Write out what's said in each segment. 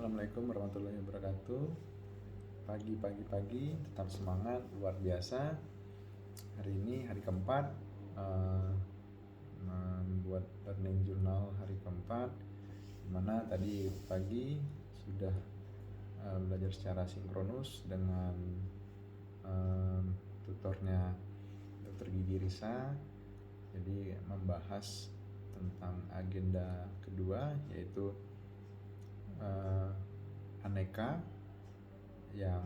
Assalamualaikum warahmatullahi wabarakatuh. Pagi tetap semangat, luar biasa. Hari ini hari keempat, membuat learning journal hari keempat, dimana tadi pagi sudah belajar secara sinkronus dengan tutornya Dr. Gigi Risa. Jadi membahas tentang agenda kedua, yaitu aneka yang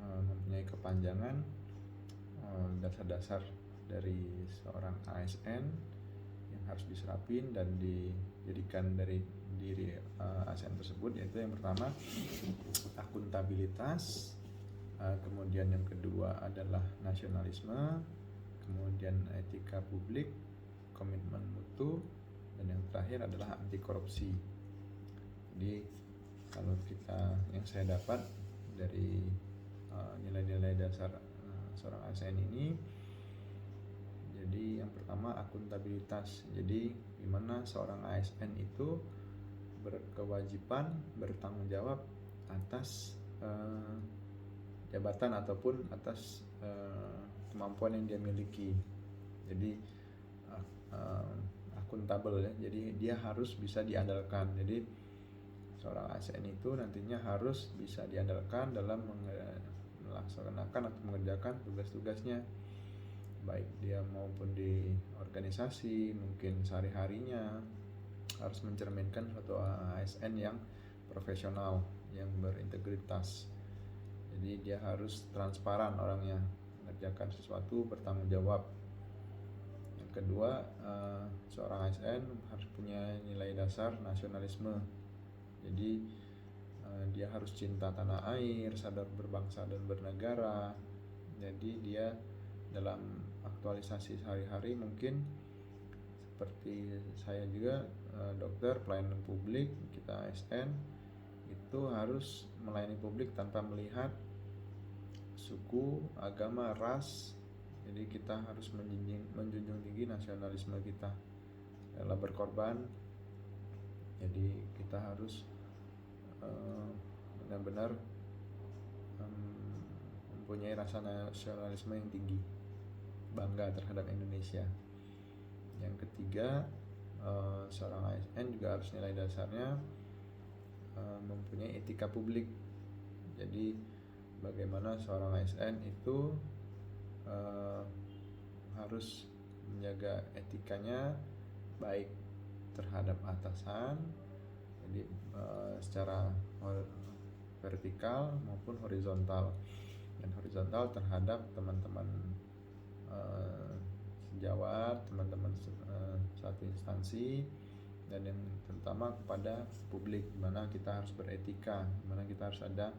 mempunyai kepanjangan, dasar-dasar dari seorang ASN yang harus diserapin dan dijadikan dari diri ASN tersebut, yaitu yang pertama akuntabilitas, kemudian yang kedua adalah nasionalisme, kemudian etika publik, komitmen mutu, dan yang terakhir adalah anti korupsi. Jadi kalau yang saya dapat dari nilai-nilai dasar seorang ASN ini, jadi yang pertama akuntabilitas. Jadi dimana seorang ASN itu berkewajiban bertanggung jawab atas jabatan ataupun atas kemampuan yang dia miliki. Jadi akuntabel ya. Jadi dia harus bisa diandalkan. Jadi seorang ASN itu nantinya harus bisa diandalkan dalam melaksanakan atau mengerjakan tugas-tugasnya, baik dia maupun di organisasi, mungkin sehari-harinya harus mencerminkan suatu ASN yang profesional, yang berintegritas. Jadi dia harus transparan orangnya, mengerjakan sesuatu, bertanggung jawab. Yang kedua, seorang ASN harus punya nilai dasar nasionalisme. Jadi dia harus cinta tanah air, sadar berbangsa dan bernegara. Jadi dia dalam aktualisasi sehari-hari mungkin seperti saya juga, dokter pelayanan publik, kita ASN itu harus melayani publik tanpa melihat suku, agama, ras. Jadi kita harus menjunjung tinggi nasionalisme kita, rela berkorban. Jadi kita harus benar-benar mempunyai rasa nasionalisme yang tinggi, bangga terhadap Indonesia. Yang ketiga, seorang ASN juga harus nilai dasarnya mempunyai etika publik. Jadi bagaimana seorang ASN itu harus menjaga etikanya baik terhadap atasan, jadi secara vertikal maupun horizontal, dan horizontal terhadap teman-teman sejawat, teman-teman satu instansi, dan yang terutama kepada publik, dimana kita harus beretika, dimana kita harus ada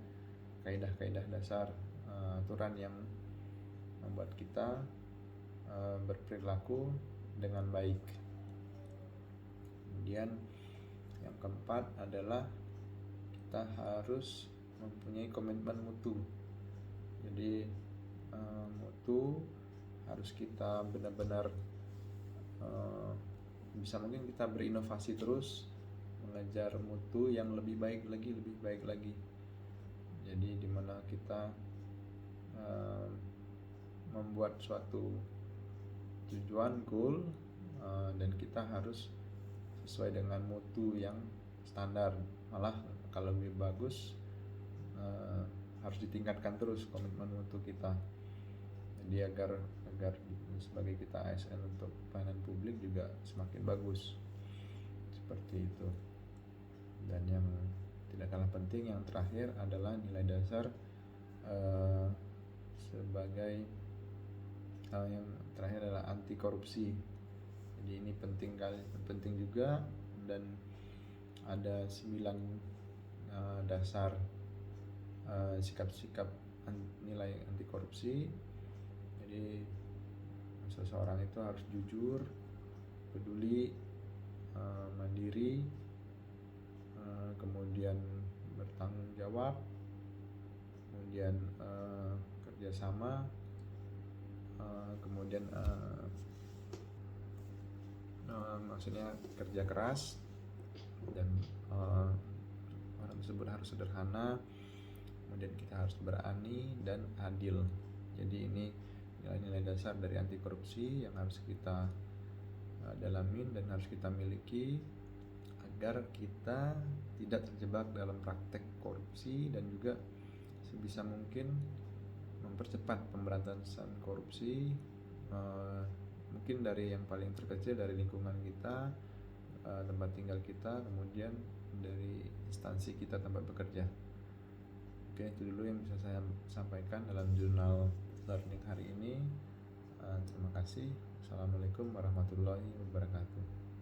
kaidah-kaidah dasar, aturan yang membuat kita berperilaku dengan baik. Kemudian yang keempat adalah kita harus mempunyai komitmen mutu. Jadi mutu harus kita benar-benar bisa mungkin kita berinovasi terus, mengejar mutu yang lebih baik lagi. Jadi dimana kita membuat suatu tujuan, goal, dan kita harus sesuai dengan mutu yang standar. Malah kalau lebih bagus, harus ditingkatkan terus komitmen mutu kita. Jadi agar sebagai kita ASN untuk pelayanan publik juga semakin bagus, seperti itu. Dan yang tidak kalah penting, yang terakhir adalah nilai dasar sebagai yang terakhir adalah anti korupsi. Jadi ini penting juga, dan ada 9 dasar sikap-sikap nilai anti korupsi. Jadi seseorang itu harus jujur, peduli, mandiri, kemudian bertanggung jawab, kemudian kerjasama, kemudian maksudnya kerja keras, dan tersebut harus sederhana, kemudian kita harus berani dan adil. Jadi ini nilai-nilai dasar dari anti korupsi yang harus kita dalamin dan harus kita miliki agar kita tidak terjebak dalam praktek korupsi, dan juga sebisa mungkin mempercepat pemberantasan korupsi, mungkin dari yang paling terkecil dari lingkungan kita, tempat tinggal kita, kemudian dari instansi kita tempat bekerja. Oke, itu dulu yang bisa saya sampaikan dalam jurnal learning hari ini. Terima kasih. Assalamualaikum warahmatullahi wabarakatuh.